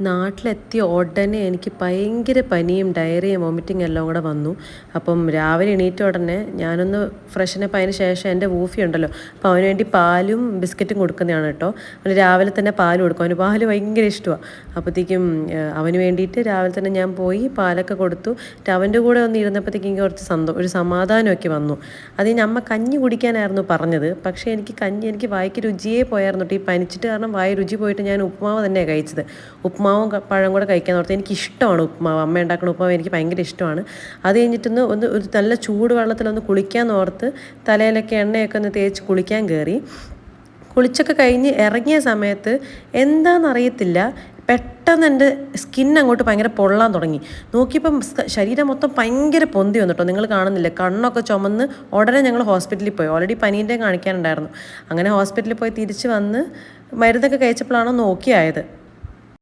നാട്ടിലെത്തിയ ഉടനെ എനിക്ക് ഭയങ്കര പനിയും ഡയറിയും വോമിറ്റിംഗ് എല്ലാം കൂടെ വന്നു. അപ്പം രാവിലെ എണീറ്റ ഉടനെ ഞാനൊന്ന് ഫ്രഷനപ്പ് അതിന് ശേഷം എൻ്റെ വൂഫി ഉണ്ടല്ലോ, അപ്പോൾ അവന് വേണ്ടി പാലും ബിസ്ക്കറ്റും കൊടുക്കുന്നതാണ് കേട്ടോ. അവന് രാവിലെ തന്നെ പാൽ കൊടുക്കും, അവന് പാല് ഭയങ്കര ഇഷ്ടമാണ്. അപ്പോഴത്തേക്കും അവന് വേണ്ടിയിട്ട് രാവിലെ തന്നെ ഞാൻ പോയി പാലൊക്കെ കൊടുത്തു. അവൻ്റെ കൂടെ ഒന്ന് ഇരുന്നപ്പോഴത്തേക്കും എനിക്ക് കുറച്ച് ഒരു സമാധാനമൊക്കെ വന്നു. അതിന് അമ്മ കഞ്ഞി കുടിക്കാനായിരുന്നു പറഞ്ഞത്, പക്ഷേ എനിക്ക് വായിക്ക് രുചിയേ പോയായിരുന്നു കേട്ടോ. ഈ പനിച്ചിട്ട് കാരണം വായ രുചി പോയിട്ട് ഞാൻ ഉപ്പുമാവ് തന്നെയാണ് കഴിച്ചത്. ഉപ്പുമാവും പഴം കൂടെ കഴിക്കാൻ ഓർത്ത്. എനിക്കിഷ്ടമാണ് ഉപ്പുമാവ്, അമ്മ ഉണ്ടാക്കുന്ന ഉപ്പുമാവ് എനിക്ക് ഭയങ്കര ഇഷ്ടമാണ്. അത് കഴിഞ്ഞിട്ടൊന്ന് ഒരു നല്ല ചൂട് വെള്ളത്തിലൊന്ന് കുളിക്കാൻ ഓർത്ത് തലയിലൊക്കെ എണ്ണയൊക്കെ ഒന്ന് തേച്ച് കുളിക്കാൻ കയറി. കുളിച്ചൊക്കെ കഴിഞ്ഞ് ഇറങ്ങിയ സമയത്ത് എന്താണെന്നറിയത്തില്ല, പെട്ടെന്ന് എൻ്റെ സ്കിൻ അങ്ങോട്ട് ഭയങ്കര പൊള്ളാൻ തുടങ്ങി. നോക്കിയപ്പം ശരീരം മൊത്തം ഭയങ്കര പൊന്തി വന്നു കേട്ടോ. നിങ്ങൾ കാണുന്നില്ല, കണ്ണൊക്കെ ചുമന്ന് ഉടനെ ഞങ്ങൾ ഹോസ്പിറ്റലിൽ പോയി. ഓൾറെഡി പനീൻ്റെ കാണിക്കാനുണ്ടായിരുന്നു. അങ്ങനെ ഹോസ്പിറ്റലിൽ പോയി തിരിച്ച് വന്ന് മരുന്നൊക്കെ കഴിച്ചപ്പോഴാണ് നോക്കിയായത്.